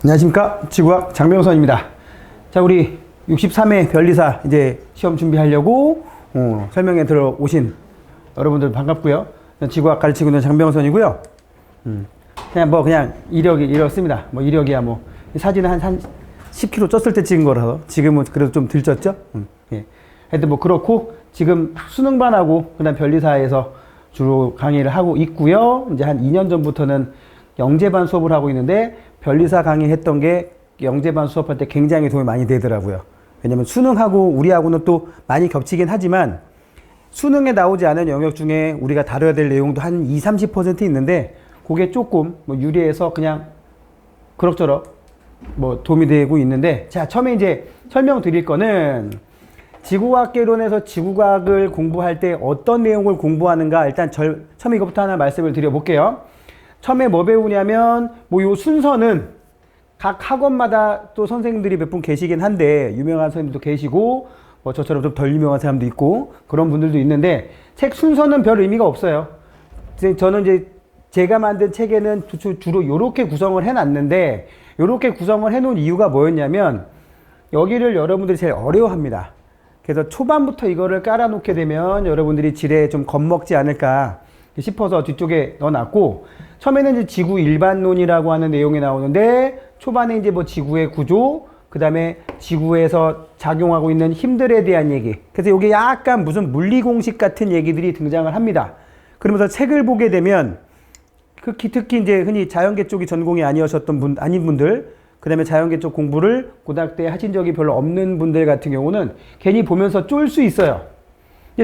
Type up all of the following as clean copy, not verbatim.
안녕하십니까, 지구학 장명선입니다. 자, 우리 63회 변리사 이제 시험 준비하려고 설명에 들어오신 여러분들 반갑고요. 지구학 가르치고 있는 장명선이고요. 그냥 이력이 이렇습니다. 뭐 이력이야 뭐 사진은 한 10kg 쪘을 때 찍은 거라서 지금은 그래도 좀 덜 쪘죠. 예. 하여튼 뭐 그렇고 지금 수능반하고 그다음 변리사에서 주로 강의를 하고 있고요. 이제 한 2년 전부터는 영재반 수업을 하고 있는데 변리사 강의했던 게 영재반 수업할 때 굉장히 도움이 많이 되더라고요. 왜냐면 수능하고 우리하고는 또 많이 겹치긴 하지만 수능에 나오지 않은 영역 중에 우리가 다뤄야 될 내용도 한 20-30% 있는데 그게 조금 뭐 유리해서 그냥 그럭저럭 뭐 도움이 되고 있는데, 자, 처음에 이제 설명드릴 거는 지구과학개론에서 지구과학을 공부할 때 어떤 내용을 공부하는가, 일단 처음에 이것부터 하나 말씀을 드려볼게요. 처음에 뭐 배우냐면 뭐 요 순서는 각 학원마다 또 선생님들이 몇 분 계시긴 한데 유명한 선생님도 계시고 뭐 저처럼 좀 덜 유명한 사람도 있고 그런 분들도 있는데 책 순서는 별 의미가 없어요. 저는 이제 제가 만든 책에는 주로 요렇게 구성을 해놨는데, 요렇게 구성을 해놓은 이유가 뭐였냐면 여기를 여러분들이 제일 어려워합니다. 그래서 초반부터 이거를 깔아놓게 되면 여러분들이 지레 좀 겁먹지 않을까 싶어서 뒤쪽에 넣어놨고, 처음에는 이제 지구 일반론이라고 하는 내용이 나오는데 초반에 이제 뭐 지구의 구조, 그 다음에 지구에서 작용하고 있는 힘들에 대한 얘기, 그래서 이게 약간 무슨 물리공식 같은 얘기들이 등장을 합니다. 그러면서 책을 보게 되면 특히 이제 흔히 자연계 쪽이 전공이 아니었던 아닌 분들, 그 다음에 자연계 쪽 공부를 고등학교 때 하신 적이 별로 없는 분들 같은 경우는 괜히 보면서 쫄 수 있어요.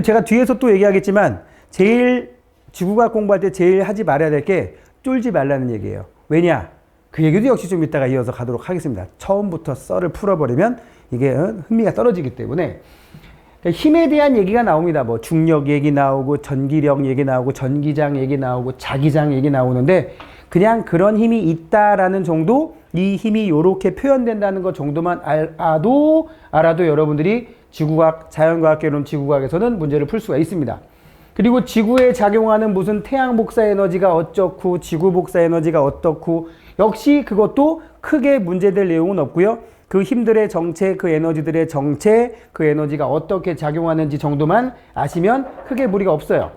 제가 뒤에서 또 얘기하겠지만 제일 지구과학 공부할 때 제일 하지 말아야 될 게 쫄지 말라는 얘기예요. 왜냐? 그 얘기도 역시 좀 이따가 이어서 가도록 하겠습니다. 처음부터 썰을 풀어버리면 이게 흥미가 떨어지기 때문에. 힘에 대한 얘기가 나옵니다. 뭐 중력 얘기 나오고 전기력 얘기 나오고 전기장 얘기 나오고 자기장 얘기 나오는데 그냥 그런 힘이 있다라는 정도, 이 힘이 이렇게 표현된다는 것 정도만 알아도 여러분들이 지구과학, 자연과학개론 지구과학에서는 문제를 풀 수가 있습니다. 그리고 지구에 작용하는 무슨 태양 복사 에너지가 어쩌고 지구 복사 에너지가 어떻고, 역시 그것도 크게 문제될 내용은 없고요. 그 힘들의 정체, 그 에너지들의 정체, 그 에너지가 어떻게 작용하는지 정도만 아시면 크게 무리가 없어요.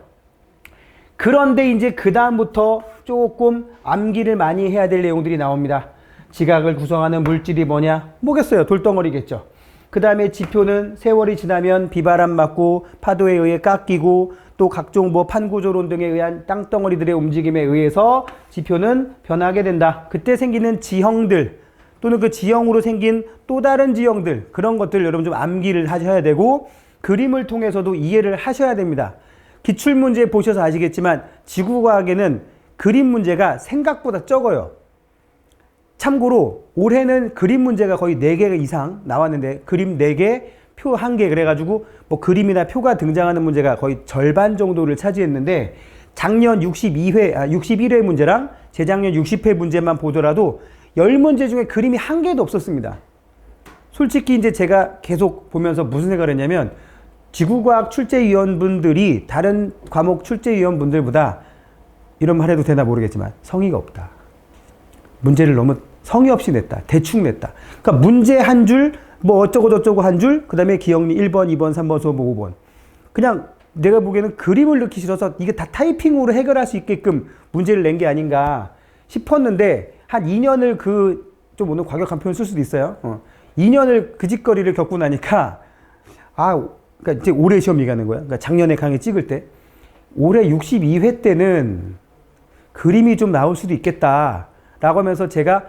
그런데 이제 그 다음부터 조금 암기를 많이 해야 될 내용들이 나옵니다. 지각을 구성하는 물질이 뭐냐? 뭐겠어요? 돌덩어리겠죠. 그 다음에 지표는 세월이 지나면 비바람 맞고 파도에 의해 깎이고 또 각종 뭐 판구조론 등에 의한 땅덩어리들의 움직임에 의해서 지표는 변하게 된다. 그때 생기는 지형들 또는 그 지형으로 생긴 또 다른 지형들, 그런 것들 여러분 좀 암기를 하셔야 되고 그림을 통해서도 이해를 하셔야 됩니다. 기출문제 보셔서 아시겠지만 지구과학에는 그림 문제가 생각보다 적어요. 참고로 올해는 그림 문제가 거의 4개 이상 나왔는데 그림 4개, 표 1개, 그래가지고 뭐 그림이나 표가 등장하는 문제가 거의 절반 정도를 차지했는데 작년 61회 문제랑 재작년 60회 문제만 보더라도 10문제 중에 그림이 1개도 없었습니다. 솔직히 이제 제가 계속 보면서 무슨 생각을 했냐면 지구과학 출제위원분들이 다른 과목 출제위원분들보다, 이런 말 해도 되나 모르겠지만 성의가 없다. 문제를 너무 성의 없이 냈다. 대충 냈다. 그러니까 문제 한 줄, 뭐 어쩌고 저쩌고 한 줄, 그 다음에 기억리 1번, 2번, 3번, 4번, 5번. 그냥 내가 보기에는 그림을 넣기 싫어서 이게 다 타이핑으로 해결할 수 있게끔 문제를 낸 게 아닌가 싶었는데, 한 2년을 좀 오늘 과격한 표현 쓸 수도 있어요. 2년을 그 짓거리를 겪고 나니까, 그러니까 이제 올해 시험 얘기하는 거야. 그러니까 작년에 강의 찍을 때. 올해 62회 때는 그림이 좀 나올 수도 있겠다. 라고 하면서 제가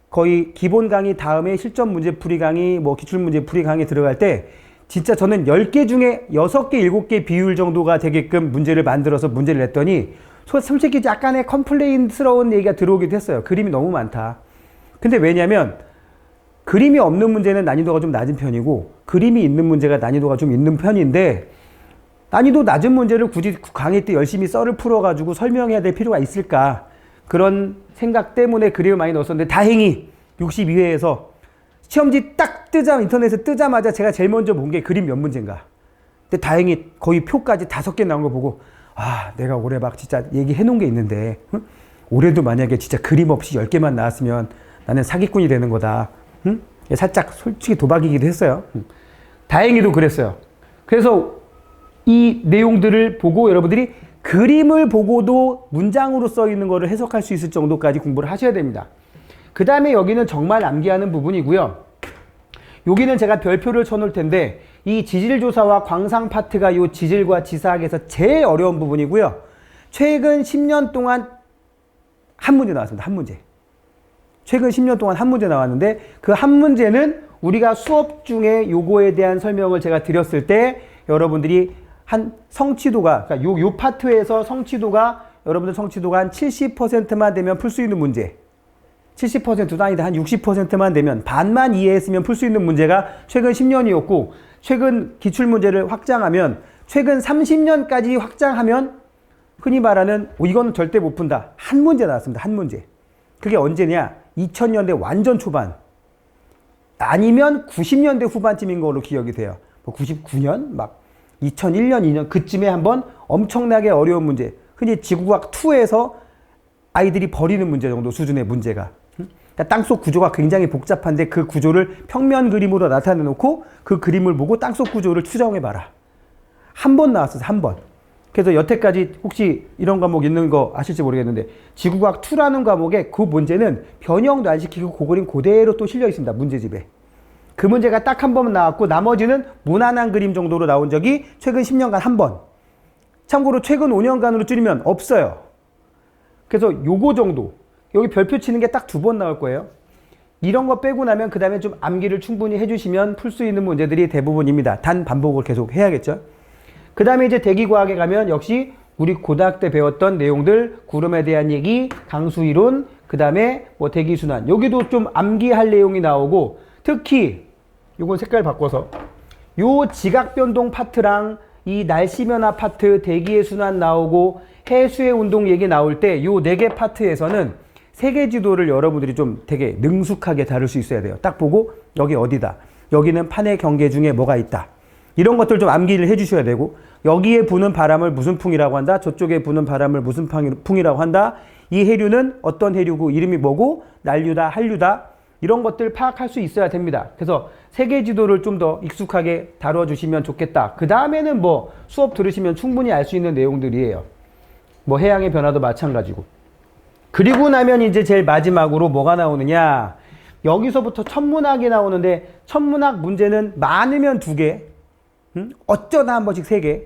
거의 기본 강의 다음에 실전 문제 풀이 강의, 뭐 기출 문제 풀이 강의 들어갈 때 진짜 저는 10개 중에 6개, 7개 비율 정도가 되게끔 문제를 만들어서 문제를 냈더니 솔직히 약간의 컴플레인스러운 얘기가 들어오기도 했어요. 그림이 너무 많다. 근데 왜냐면 그림이 없는 문제는 난이도가 좀 낮은 편이고 그림이 있는 문제가 난이도가 좀 있는 편인데, 난이도 낮은 문제를 굳이 강의 때 열심히 썰을 풀어가지고 설명해야 될 필요가 있을까, 그런 생각 때문에 그림을 많이 넣었었는데 다행히 62회에서 시험지 딱 인터넷에 뜨자마자 제가 제일 먼저 본 게 그림 몇 문제인가. 근데 다행히 거의 표까지 5개 나온 거 보고 내가 올해 막 진짜 얘기해 놓은 게 있는데 올해도 만약에 진짜 그림 없이 10개만 나왔으면 나는 사기꾼이 되는 거다. 응? 살짝 솔직히 도박이기도 했어요. 다행히도 그랬어요. 그래서 이 내용들을 보고 여러분들이 그림을 보고도 문장으로 써 있는 거를 해석할 수 있을 정도까지 공부를 하셔야 됩니다. 그 다음에 여기는 정말 암기하는 부분이고요. 여기는 제가 별표를 쳐놓을 텐데 이 지질조사와 광상 파트가 이 지질과 지사학에서 제일 어려운 부분이고요. 최근 10년 동안 한 문제 나왔습니다. 한 문제. 최근 10년 동안 한 문제 나왔는데 그 한 문제는 우리가 수업 중에 요거에 대한 설명을 제가 드렸을 때 여러분들이 한 성취도가 그러니까 요 파트에서 성취도가 여러분들 성취도가 한 70%만 되면 풀 수 있는 문제 70%도 아니다 한 60%만 되면 반만 이해했으면 풀 수 있는 문제가 최근 10년이었고 최근 기출문제를 확장하면 최근 30년까지 확장하면 흔히 말하는 이거는 절대 못 푼다 한 문제 나왔습니다. 한 문제. 그게 언제냐 2000년대 완전 초반 아니면 90년대 후반쯤인 걸로 기억이 돼요. 뭐 99년 막 2001년 2년 그쯤에 한번 엄청나게 어려운 문제 흔히 지구과학 2에서 아이들이 버리는 문제 정도 수준의 문제가 그러니까 땅속 구조가 굉장히 복잡한데 그 구조를 평면 그림으로 나타내 놓고 그 그림을 보고 땅속 구조를 추정해 봐라. 한 번 나왔어요. 한 번. 그래서 여태까지 혹시 이런 과목 있는 거 아실지 모르겠는데 지구과학 2라는 과목에 그 문제는 변형도 안 시키고 그 그림 그대로 또 실려 있습니다. 문제집에. 그 문제가 딱 한 번 나왔고 나머지는 무난한 그림 정도로 나온 적이 최근 10년간 한 번. 참고로 최근 5년간으로 줄이면 없어요. 그래서 요거 정도. 여기 별표 치는 게 딱 2번 나올 거예요. 이런 거 빼고 나면 그 다음에 좀 암기를 충분히 해주시면 풀 수 있는 문제들이 대부분입니다. 단 반복을 계속 해야겠죠. 그 다음에 이제 대기과학에 가면 역시 우리 고등학교 때 배웠던 내용들, 구름에 대한 얘기, 강수이론, 그 다음에 뭐 대기순환. 여기도 좀 암기할 내용이 나오고 특히 요건 색깔 바꿔서 요 지각변동 파트랑 이 날씨 변화 파트, 대기의 순환 나오고 해수의 운동 얘기 나올 때 요 4개 파트에서는 세계 지도를 여러분들이 좀 되게 능숙하게 다룰 수 있어야 돼요. 딱 보고 여기 어디다. 여기는 판의 경계 중에 뭐가 있다. 이런 것들 좀 암기를 해주셔야 되고 여기에 부는 바람을 무슨 풍이라고 한다. 저쪽에 부는 바람을 무슨 풍이라고 한다. 이 해류는 어떤 해류고 이름이 뭐고 난류다 한류다. 이런 것들 파악할 수 있어야 됩니다. 그래서 세계 지도를 좀 더 익숙하게 다뤄주시면 좋겠다. 그 다음에는 뭐 수업 들으시면 충분히 알 수 있는 내용들이에요. 뭐 해양의 변화도 마찬가지고. 그리고 나면 이제 제일 마지막으로 뭐가 나오느냐. 여기서부터 천문학이 나오는데 천문학 문제는 많으면 2개. 어쩌다 한 번씩 3개.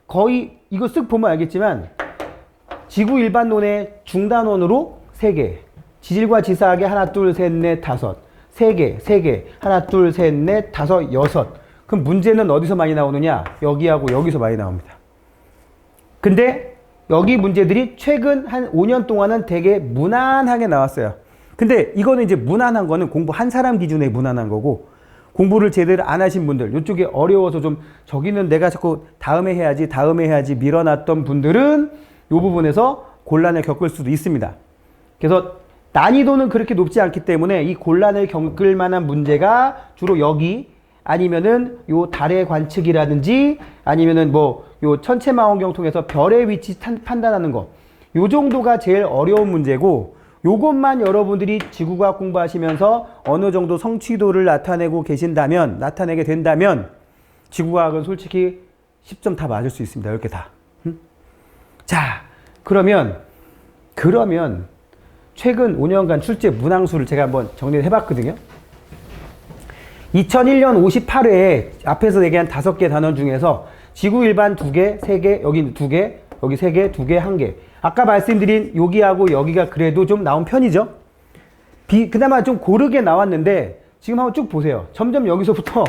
거의 이거 쓱 보면 알겠지만 지구 일반론의 중단원으로 3개. 지질과 지사학의 하나, 둘, 셋, 넷, 다섯. 3개. 하나, 둘, 셋, 넷, 다섯, 여섯. 그럼 문제는 어디서 많이 나오느냐? 여기하고 여기서 많이 나옵니다. 근데 여기 문제들이 최근 한 5년 동안은 되게 무난하게 나왔어요. 근데 이거는 이제 무난한 거는 공부 한 사람 기준에 무난한 거고 공부를 제대로 안 하신 분들, 이쪽에 어려워서 좀 저기는 내가 자꾸 다음에 해야지 밀어놨던 분들은 이 부분에서 곤란을 겪을 수도 있습니다. 그래서 난이도는 그렇게 높지 않기 때문에 이 곤란을 겪을 만한 문제가 주로 여기 아니면은 요 달의 관측이라든지 아니면은 뭐 요 천체망원경 통해서 별의 위치 판단하는 거. 요 정도가 제일 어려운 문제고 요것만 여러분들이 지구과학 공부하시면서 어느 정도 성취도를 나타내게 된다면 지구과학은 솔직히 10점 다 맞을 수 있습니다. 이렇게 다. 자, 그러면 최근 5년간 출제 문항수를 제가 한번 정리를 해봤거든요. 2001년 58회에 앞에서 얘기한 5개 단원 중에서 지구 일반 2개, 3개, 여기 2개, 여기 3개, 2개, 1개. 아까 말씀드린 여기하고 여기가 그래도 좀 나온 편이죠. 그나마 좀 고르게 나왔는데 지금 한번 쭉 보세요. 점점 여기서부터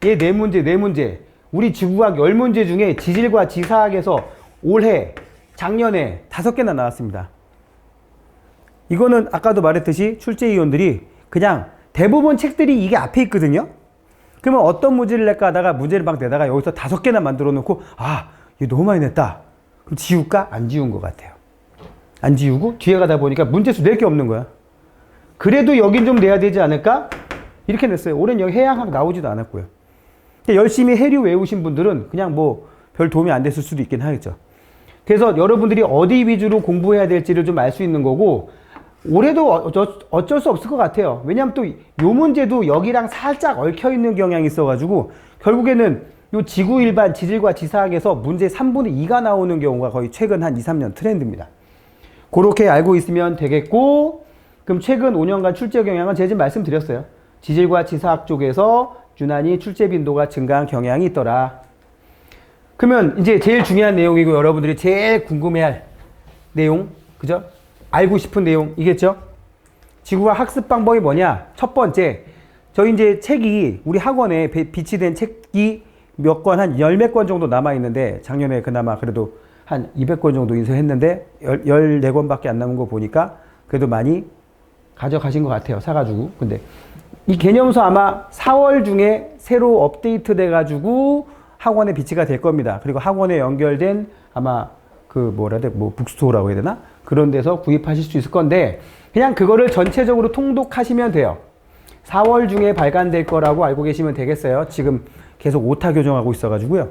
얘 4문제. 우리 지구과학 10문제 중에 지질과 지사학에서 올해, 작년에 5개나 나왔습니다. 이거는 아까도 말했듯이 출제위원들이 그냥 대부분 책들이 이게 앞에 있거든요. 그러면 어떤 문제를 낼까 하다가 문제를 막 내다가 여기서 5개나 만들어 놓고 이거 너무 많이 냈다. 그럼 지울까? 안 지운 것 같아요. 안 지우고 뒤에 가다 보니까 문제수 낼 게 없는 거야. 그래도 여긴 좀 내야 되지 않을까? 이렇게 냈어요. 올해는 여기 해양학 나오지도 않았고요. 열심히 해류 외우신 분들은 그냥 뭐 별 도움이 안 됐을 수도 있긴 하겠죠. 그래서 여러분들이 어디 위주로 공부해야 될지를 좀 알 수 있는 거고 올해도 어쩔 수 없을 것 같아요. 왜냐하면 또 요 문제도 여기랑 살짝 얽혀있는 경향이 있어가지고 결국에는 요 지구 일반 지질과 지사학에서 문제 3분의 2가 나오는 경우가 거의 최근 한 2, 3년 트렌드입니다. 그렇게 알고 있으면 되겠고, 그럼 최근 5년간 출제 경향은 제가 지금 말씀드렸어요. 지질과 지사학 쪽에서 유난히 출제 빈도가 증가한 경향이 있더라. 그러면 이제 제일 중요한 내용이고 여러분들이 제일 궁금해할 내용, 그죠? 알고 싶은 내용이겠죠? 지구과학 학습 방법이 뭐냐? 첫 번째, 저희 이제 책이 우리 학원에 비치된 책이 몇 권, 한 열 몇 권 정도 남아있는데, 작년에 그나마 그래도 한 200권 정도 인쇄했는데, 14권밖에 안 남은 거 보니까 그래도 많이 가져가신 것 같아요. 사가지고. 근데 이 개념서 아마 4월 중에 새로 업데이트 돼가지고 학원에 비치가 될 겁니다. 그리고 학원에 연결된 아마 그 뭐라 해야 돼? 뭐 북스토어라고 해야 되나? 그런 데서 구입하실 수 있을 건데, 그냥 그거를 전체적으로 통독하시면 돼요. 4월 중에 발간될 거라고 알고 계시면 되겠어요. 지금 계속 오타 교정하고 있어가지고요.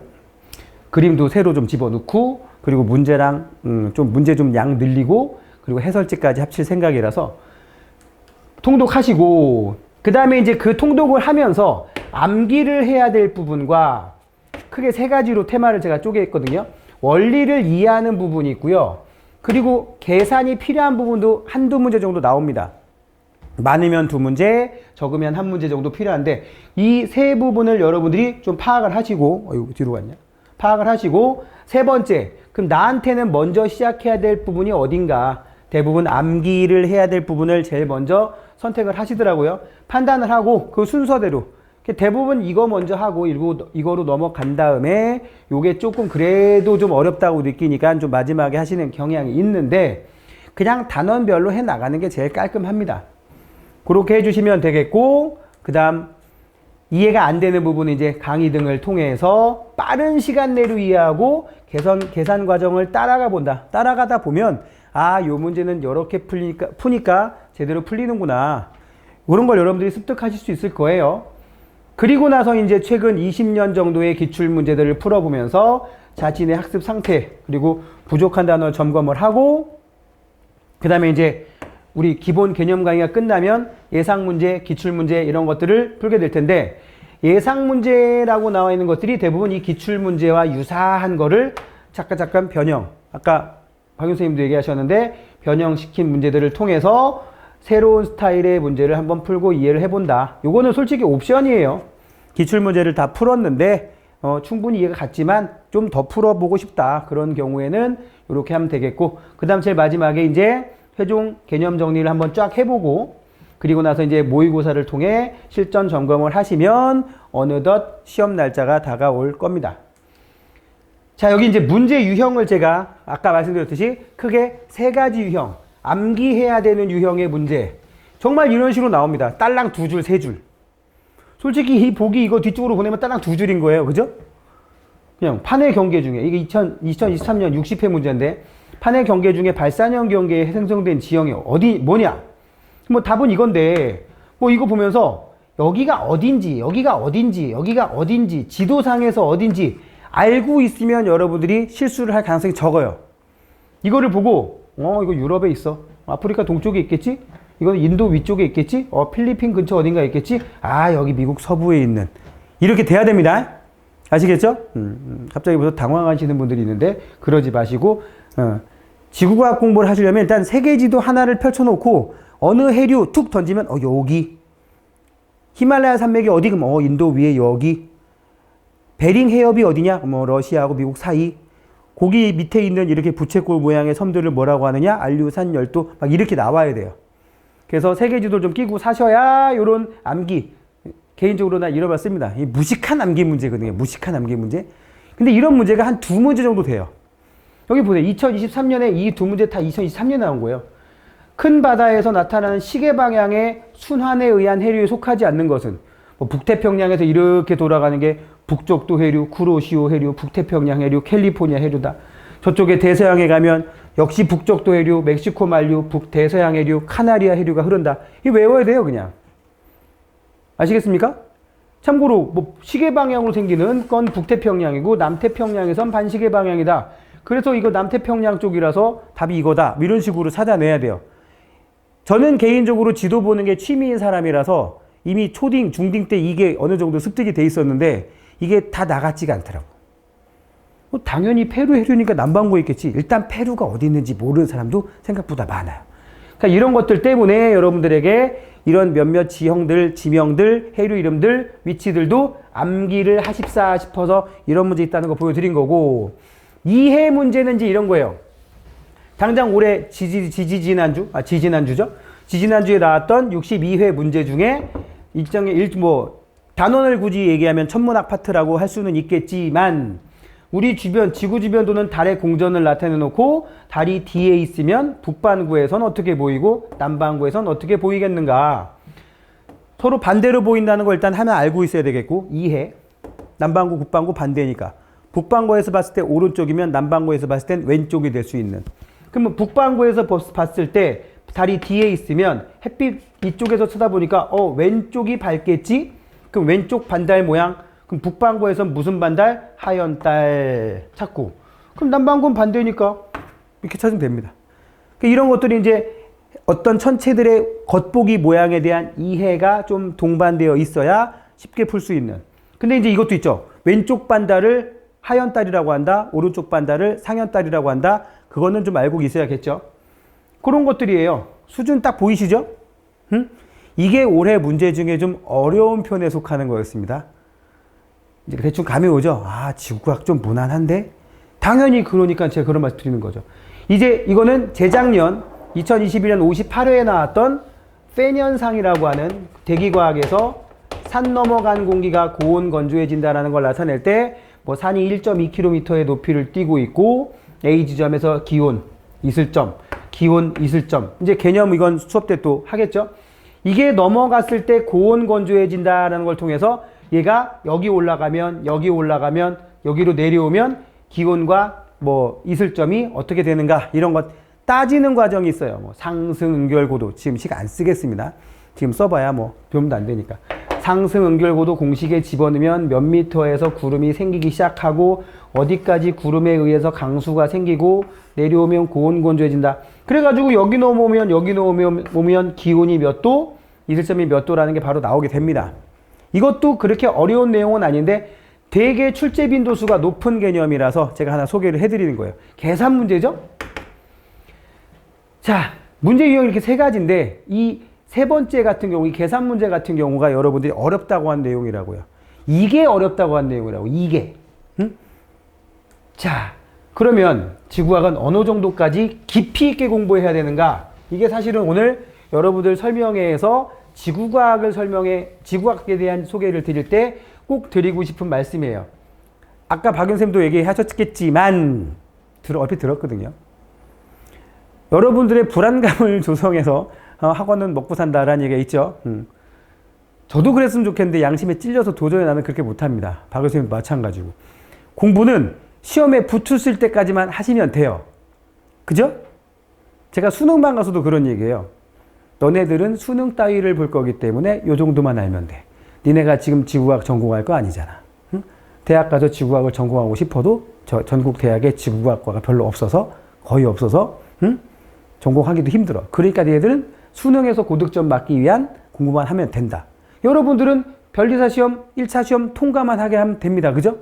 그림도 새로 좀 집어넣고, 그리고 문제랑 문제 좀 양 늘리고, 그리고 해설지까지 합칠 생각이라서 통독하시고, 그 다음에 이제 그 통독을 하면서 암기를 해야 될 부분과 크게 세 가지로 테마를 제가 쪼개있거든요. 원리를 이해하는 부분이 있고요. 그리고 계산이 필요한 부분도 한두 문제 정도 나옵니다. 많으면 2문제, 적으면 1문제 정도 필요한데, 이 세 부분을 여러분들이 좀 파악을 하시고, 어이구, 뒤로 갔냐? 파악을 하시고, 세 번째, 그럼 나한테는 먼저 시작해야 될 부분이 어딘가? 대부분 암기를 해야 될 부분을 제일 먼저 선택을 하시더라고요. 판단을 하고, 그 순서대로. 대부분 이거 먼저 하고, 이거로 넘어간 다음에, 요게 조금 그래도 좀 어렵다고 느끼니까 좀 마지막에 하시는 경향이 있는데, 그냥 단원별로 해 나가는 게 제일 깔끔합니다. 그렇게 해주시면 되겠고, 그 다음 이해가 안 되는 부분은 이제 강의 등을 통해서 빠른 시간 내로 이해하고 계산 과정을 따라가 본다. 따라가다 보면 아, 요 문제는 이렇게 푸니까 제대로 풀리는구나. 그런 걸 여러분들이 습득하실 수 있을 거예요. 그리고 나서 이제 최근 20년 정도의 기출 문제들을 풀어보면서 자신의 학습 상태 그리고 부족한 단어 점검을 하고, 그 다음에 이제 우리 기본 개념 강의가 끝나면 예상 문제, 기출 문제 이런 것들을 풀게 될 텐데, 예상 문제라고 나와 있는 것들이 대부분 이 기출 문제와 유사한 거를 잠깐 변형, 아까 박 교수님도 얘기하셨는데 변형시킨 문제들을 통해서 새로운 스타일의 문제를 한번 풀고 이해를 해본다. 요거는 솔직히 옵션이에요. 기출 문제를 다 풀었는데 충분히 이해가 갔지만 좀 더 풀어보고 싶다. 그런 경우에는 이렇게 하면 되겠고, 그 다음 제일 마지막에 이제 최종 개념 정리를 한번 쫙 해보고, 그리고 나서 이제 모의고사를 통해 실전 점검을 하시면 어느덧 시험 날짜가 다가올 겁니다. 자, 여기 이제 문제 유형을 제가 아까 말씀드렸듯이 크게 3가지 유형, 암기해야 되는 유형의 문제. 정말 이런 식으로 나옵니다. 딸랑 2줄, 3줄. 솔직히 이 보기 이거 뒤쪽으로 보내면 딸랑 2줄인 거예요. 그죠? 그냥 판의 경계 중에, 이게 2023년 60회 문제인데, 판의 경계 중에 발산형 경계에 생성된 지형이 뭐냐? 뭐 답은 이건데, 뭐 이거 보면서 여기가 어딘지, 지도상에서 어딘지 알고 있으면 여러분들이 실수를 할 가능성이 적어요. 이거를 보고, 이거 유럽에 있어. 아프리카 동쪽에 있겠지? 이건 인도 위쪽에 있겠지? 필리핀 근처 어딘가에 있겠지? 아, 여기 미국 서부에 있는. 이렇게 돼야 됩니다. 아시겠죠? 갑자기 무슨 당황하시는 분들이 있는데, 그러지 마시고, 지구과학 공부를 하시려면 일단 세계지도 하나를 펼쳐놓고 어느 해류 툭 던지면 여기 히말라야 산맥이 어디 그럼 인도 위에 여기 베링 해협이 어디냐 뭐 러시아하고 미국 사이 거기 밑에 있는 이렇게 부채꼴 모양의 섬들을 뭐라고 하느냐 안류산 열도 막 이렇게 나와야 돼요. 그래서 세계지도를 좀 끼고 사셔야 요런 암기 개인적으로 나 잃어봤습니다. 이 무식한 암기 문제거든요. 무식한 암기 문제. 근데 이런 문제가 한 2문제 정도 돼요. 여기 보세요. 2023년에 이 2문제 다 2023년에 나온 거예요. 큰 바다에서 나타나는 시계 방향의 순환에 의한 해류에 속하지 않는 것은 뭐 북태평양에서 이렇게 돌아가는 게 북쪽도 해류, 쿠로시오 해류, 북태평양 해류, 캘리포니아 해류다. 저쪽에 대서양에 가면 역시 북쪽도 해류, 멕시코 만류, 북대서양 해류, 카나리아 해류가 흐른다. 이거 외워야 돼요, 그냥. 아시겠습니까? 참고로 뭐 시계 방향으로 생기는 건 북태평양이고 남태평양에선 반시계 방향이다. 그래서 이거 남태평양 쪽이라서 답이 이거다. 이런 식으로 찾아내야 돼요. 저는 개인적으로 지도 보는 게 취미인 사람이라서 이미 초딩, 중딩 때 이게 어느 정도 습득이 돼 있었는데 이게 다 나갔지가 않더라고. 당연히 페루 해류니까 남반구에 있겠지. 일단 페루가 어디 있는지 모르는 사람도 생각보다 많아요. 그러니까 이런 것들 때문에 여러분들에게 이런 몇몇 지형들, 지명들, 해류 이름들, 위치들도 암기를 하십사 싶어서 이런 문제 있다는 거 보여드린 거고, 이해 문제는 이제 이런 거예요. 당장 올해 지지난주죠? 지지난주에 나왔던 62회 문제 중에 일정의 단원을 굳이 얘기하면 천문학 파트라고 할 수는 있겠지만, 우리 주변, 지구 주변 도는 달의 공전을 나타내 놓고 달이 뒤에 있으면 북반구에선 어떻게 보이고 남반구에선 어떻게 보이겠는가. 서로 반대로 보인다는 걸 일단 하나 알고 있어야 되겠고, 이해. 남반구, 북반구 반대니까. 북반구에서 봤을 때 오른쪽이면 남반구에서 봤을 땐 왼쪽이 될 수 있는. 그러면 북반구에서 봤을 때 달이 뒤에 있으면 햇빛 이쪽에서 쳐다보니까 왼쪽이 밝겠지? 그럼 왼쪽 반달 모양. 그럼 북반구에선 무슨 반달? 하얀 달 찾고. 그럼 남반구는 반대니까 이렇게 찾으면 됩니다. 이런 것들이 이제 어떤 천체들의 겉보기 모양에 대한 이해가 좀 동반되어 있어야 쉽게 풀 수 있는. 근데 이제 이것도 있죠. 왼쪽 반달을 하얀 달이라고 한다. 오른쪽 반달을 상현 달이라고 한다. 그거는 좀 알고 있어야겠죠. 그런 것들이에요. 수준 딱 보이시죠? 이게 올해 문제 중에 좀 어려운 편에 속하는 거였습니다. 이제 대충 감이 오죠? 지구과학 좀 무난한데? 당연히 그러니까 제가 그런 말씀 드리는 거죠. 이제 이거는 재작년 2021년 58회에 나왔던 페년상이라고 하는 대기과학에서 산 넘어간 공기가 고온 건조해진다는 걸 나타낼 때 산이 1.2km의 높이를 띄고 있고 A 지점에서 기온 있을 점, 기온 있을 점. 이제 개념 이건 수업 때 또 하겠죠? 이게 넘어갔을 때 고온 건조해진다는 걸 통해서 얘가 여기 올라가면 여기로 내려오면 기온과 있을 점이 어떻게 되는가 이런 것 따지는 과정이 있어요. 상승 응결고도 지금 식 안 쓰겠습니다. 지금 써봐야 배움도 안 되니까. 상승 응결고도 공식에 집어넣으면 몇 미터에서 구름이 생기기 시작하고 어디까지 구름에 의해서 강수가 생기고 내려오면 고온 건조해진다. 그래가지고 여기 넘어오면 기온이 몇 도, 있을 점이 몇 도라는 게 바로 나오게 됩니다. 이것도 그렇게 어려운 내용은 아닌데 되게 출제 빈도수가 높은 개념이라서 제가 하나 소개를 해드리는 거예요. 계산 문제죠? 자, 문제 유형이 이렇게 세 가지인데 이 세 번째 같은 경우, 이 계산 문제 같은 경우가 여러분들이 어렵다고 한 내용이라고요. 이게 어렵다고 한 내용이라고, 이게. 자, 그러면 지구과학은 어느 정도까지 깊이 있게 공부해야 되는가? 이게 사실은 오늘 여러분들 설명회에서 지구과학에 대한 소개를 드릴 때 꼭 드리고 싶은 말씀이에요. 아까 박윤쌤도 얘기하셨겠지만, 얼핏 들었거든요. 여러분들의 불안감을 조성해서 학원은 먹고 산다라는 얘기가 있죠. 저도 그랬으면 좋겠는데 양심에 찔려서 도저히 나는 그렇게 못합니다. 박윤쌤도 마찬가지고. 공부는 시험에 붙을 때까지만 하시면 돼요. 그죠? 제가 수능만 가서도 그런 얘기예요. 너네들은 수능 따위를 볼 거기 때문에 요 정도만 알면 돼. 니네가 지금 지구과학 전공할 거 아니잖아. 대학 가서 지구과학을 전공하고 싶어도 전국 대학에 지구과학과가 별로 없어서, 거의 없어서 전공하기도 힘들어. 그러니까 니네들은 수능에서 고득점 맞기 위한 공부만 하면 된다. 여러분들은 변리사 시험 1차 시험 통과만 하게 하면 됩니다. 그죠?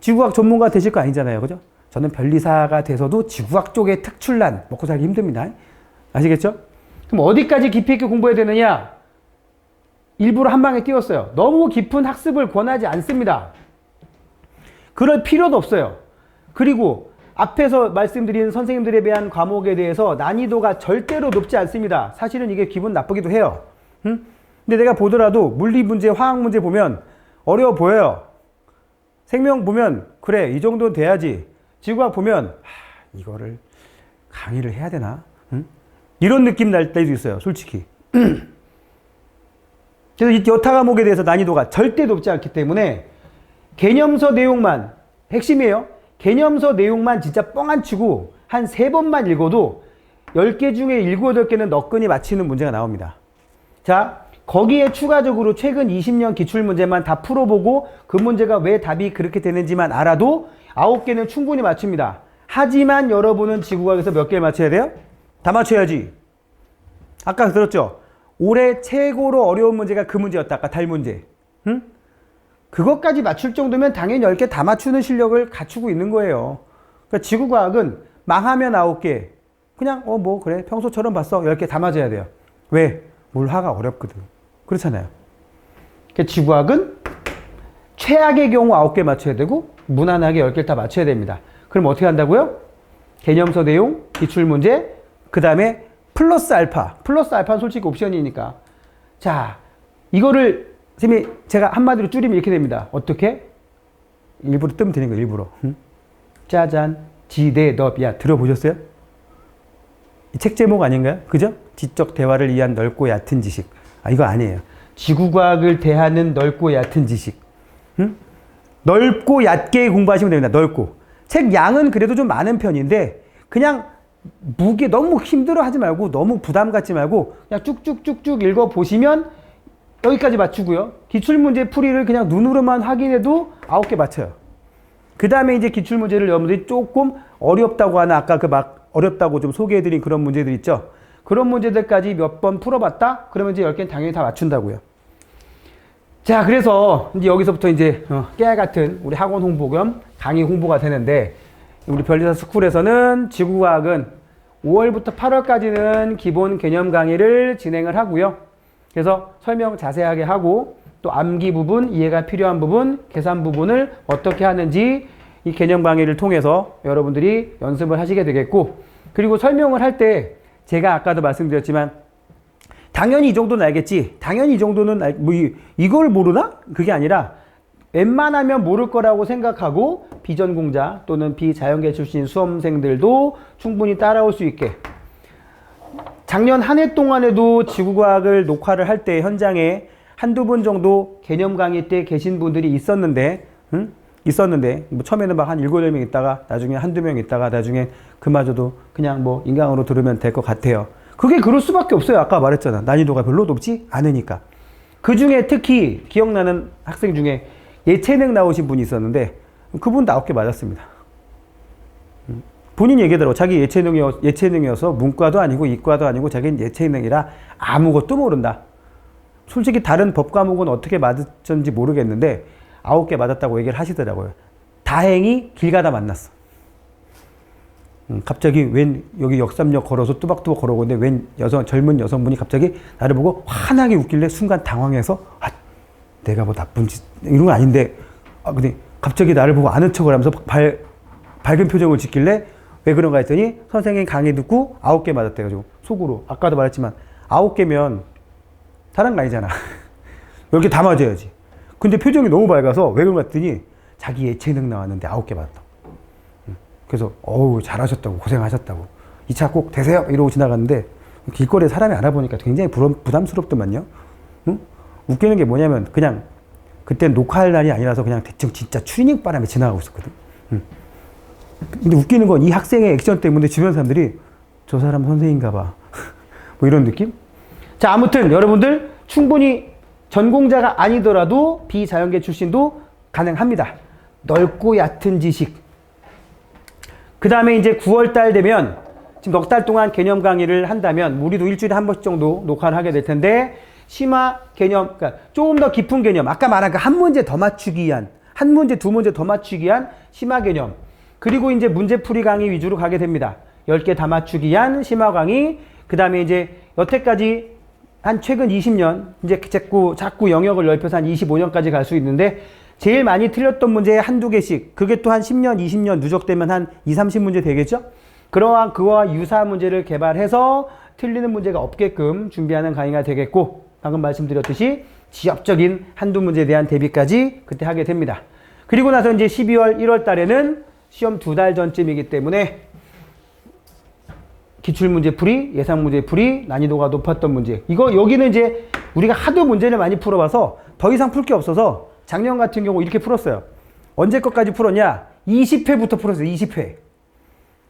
지구과학 전문가 되실 거 아니잖아요. 그죠? 저는 변리사가 돼서도 지구과학 쪽에 특출난 먹고 살기 힘듭니다. 아시겠죠? 그럼 어디까지 깊이 있게 공부해야 되느냐? 일부러 한 방에 띄웠어요. 너무 깊은 학습을 권하지 않습니다. 그럴 필요도 없어요. 그리고 앞에서 말씀드린 선생님들에 대한 과목에 대해서 난이도가 절대로 높지 않습니다. 사실은 이게 기분 나쁘기도 해요. 근데 내가 보더라도 물리 문제, 화학 문제 보면 어려워 보여요. 생명 보면 그래 이 정도는 돼야지. 지구과학 보면 이거를 강의를 해야 되나? 이런 느낌 날 때도 있어요. 솔직히. 그래서 이 여타 과목에 대해서 난이도가 절대 높지 않기 때문에 개념서 내용만 핵심이에요. 개념서 내용만 진짜 뻥 안 치고 한 3번만 읽어도 10개 중에 7, 8개는 너끈히 맞히는 문제가 나옵니다. 자, 거기에 추가적으로 최근 20년 기출문제만 다 풀어보고 그 문제가 왜 답이 그렇게 되는지만 알아도 9개는 충분히 맞춥니다. 하지만 여러분은 지구과학에서 몇 개를 맞춰야 돼요? 다 맞춰야지. 아까 들었죠? 올해 최고로 어려운 문제가 그 문제였다. 아까 달 문제. 응? 그것까지 맞출 정도면 당연히 10개 다 맞추는 실력을 갖추고 있는 거예요. 그러니까 지구과학은 망하면 9개. 그냥 뭐 그래 평소처럼 봤어. 10개 다 맞아야 돼요. 왜? 물화가 어렵거든. 그렇잖아요. 그러니까 지구과학은 최악의 경우 9개 맞춰야 되고 무난하게 10개 다 맞춰야 됩니다. 그럼 어떻게 한다고요? 개념서 내용, 기출문제, 그 다음에 플러스 알파. 플러스 알파는 솔직히 옵션이니까. 자, 이거를 선생님이 제가 한마디로 줄이면 이렇게 됩니다. 어떻게? 일부러 뜨면 되는 거예요. 일부러. 응? 짜잔. 지대넙이야. 들어보셨어요? 이 책 제목 아닌가요? 그죠? 지적 대화를 위한 넓고 얕은 지식. 이거 아니에요. 지구과학을 대하는 넓고 얕은 지식. 응? 넓고 얕게 공부하시면 됩니다. 넓고. 책 양은 그래도 좀 많은 편인데 그냥 무게 너무 힘들어 하지 말고 너무 부담 갖지 말고 그냥 쭉쭉쭉쭉 읽어보시면 여기까지 맞추고요. 기출문제 풀이를 그냥 눈으로만 확인해도 9개 맞춰요. 그 다음에 이제 기출문제를 여러분들이 조금 어렵다고 하나 아까 그 막 어렵다고 좀 소개해드린 그런 문제들 있죠. 그런 문제들까지 몇 번 풀어봤다? 그러면 이제 10개는 당연히 다 맞춘다고요. 자, 그래서 이제 여기서부터 이제 깨알 같은 우리 학원 홍보 겸 강의 홍보가 되는데 우리 별리사 스쿨에서는 지구과학은 5월부터 8월까지는 기본 개념 강의를 진행을 하고요. 그래서 설명 자세하게 하고 또 암기 부분, 이해가 필요한 부분, 계산 부분을 어떻게 하는지 이 개념 강의를 통해서 여러분들이 연습을 하시게 되겠고 그리고 설명을 할 때 제가 아까도 말씀드렸지만 당연히 이 정도는 알겠지. 당연히 이 정도는 이걸 모르나? 그게 아니라 웬만하면 모를 거라고 생각하고 비전공자 또는 비자연계 출신 수험생들도 충분히 따라올 수 있게 작년 한 해 동안에도 지구과학을 녹화를 할 때 현장에 한두 분 정도 개념 강의 때 계신 분들이 있었는데 뭐 처음에는 막 한 7, 8명 있다가 나중에 한두 명 있다가 나중에 그마저도 그냥 뭐 인강으로 들으면 될 것 같아요. 그게 그럴 수밖에 없어요. 아까 말했잖아. 난이도가 별로 높지 않으니까. 그 중에 특히 기억나는 학생 중에 예체능 나오신 분이 있었는데 그분도 9개 맞았습니다. 본인 얘기대로 자기 예체능이어서 문과도 아니고 이과도 아니고 자기는 예체능이라 아무것도 모른다. 솔직히 다른 법 과목은 어떻게 맞았는지 모르겠는데 9개 맞았다고 얘기를 하시더라고요. 다행히 길 가다 만났어. 갑자기 웬 여기 역삼역 걸어서 뚜벅뚜벅 걸어오는데 웬 젊은 여성분이 갑자기 나를 보고 환하게 웃길래 순간 당황해서 내가 뭐 나쁜 짓 이런 건 아닌데 근데 갑자기 나를 보고 아는 척을 하면서 밝은 표정을 짓길래 왜 그런가 했더니 선생님 강의 듣고 9개 맞았대요. 속으로. 아까도 말했지만 9개면 다른 거 아니잖아. 10개 다 맞아야지. 근데 표정이 너무 밝아서 왜 그런가 했더니 자기 예체능 나왔는데 9개 맞았다고. 그래서 어우 잘하셨다고 고생하셨다고 2차 꼭 되세요 이러고 지나갔는데 길거리에 사람이 알아보니까 굉장히 부담스럽더만요. 응? 웃기는 게 뭐냐면 그냥 그때 녹화할 날이 아니라서 그냥 대충 진짜 추리닝 바람에 지나가고 있었거든. 근데 웃기는 건 이 학생의 액션 때문에 주변 사람들이 저 사람 선생인가 봐. 뭐 이런 느낌? 자, 아무튼 여러분들 충분히 전공자가 아니더라도 비자연계 출신도 가능합니다. 넓고 얕은 지식. 그 다음에 이제 9월달 되면 지금 넉 달 동안 개념 강의를 한다면 우리도 일주일에 한 번씩 정도 녹화를 하게 될 텐데 심화 개념, 그러니까 조금 더 깊은 개념, 아까 말한 그 한 문제 더 맞추기 위한, 한 문제, 두 문제 더 맞추기 위한 심화 개념. 그리고 이제 문제풀이 강의 위주로 가게 됩니다. 10개 다 맞추기 위한 심화 강의. 그 다음에 이제 여태까지 한 최근 20년, 이제 자꾸 영역을 넓혀서 한 25년까지 갈 수 있는데 제일 많이 틀렸던 문제 한두 개씩, 그게 또 한 10년, 20년 누적되면 한 20, 30문제 되겠죠? 그러한 그와 유사한 문제를 개발해서 틀리는 문제가 없게끔 준비하는 강의가 되겠고, 방금 말씀드렸듯이 지역적인 한두 문제에 대한 대비까지 그때 하게 됩니다. 그리고 나서 이제 12월, 1월 달에는 시험 2달 전쯤이기 때문에 기출문제 풀이, 예상문제 풀이, 난이도가 높았던 문제. 여기는 이제 우리가 하도 문제를 많이 풀어봐서 더 이상 풀 게 없어서 작년 같은 경우 이렇게 풀었어요. 언제 것까지 풀었냐? 20회부터 풀었어요. 20회.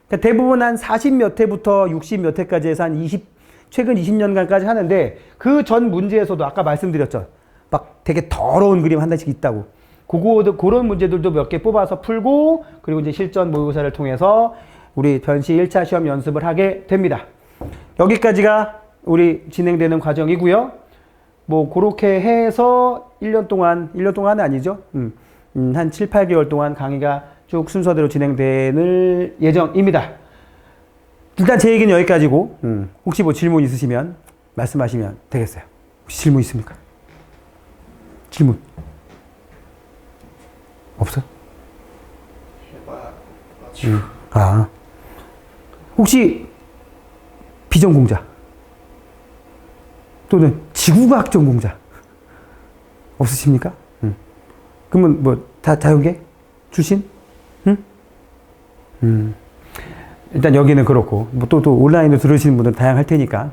그러니까 대부분 한 40몇 회부터 60몇 회까지 해서 최근 20년간까지 하는데 그 전 문제에서도 아까 말씀드렸죠. 막 되게 더러운 그림 하나씩 있다고. 그런 문제들도 몇 개 뽑아서 풀고 그리고 이제 실전 모의고사를 통해서 우리 변시 1차 시험 연습을 하게 됩니다. 여기까지가 우리 진행되는 과정이고요. 뭐 그렇게 해서 1년 동안은 아니죠. 한 7, 8개월 동안 강의가 쭉 순서대로 진행될 예정입니다. 일단 제 얘기는 여기까지고 혹시 뭐 질문 있으시면 말씀하시면 되겠어요. 혹시 질문 있습니까? 질문 없어? 혹시 비전공자 또는 지구과학 전공자 없으십니까? 그러면 뭐 다 자유계 출신? 일단 여기는 그렇고 뭐 또 온라인으로 들으시는 분들은 다양할 테니까.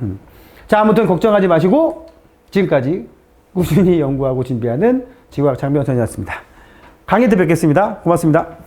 자, 아무튼 걱정하지 마시고 지금까지 꾸준히 연구하고 준비하는 지구과학 장병선이었습니다. 강의 때 뵙겠습니다. 고맙습니다.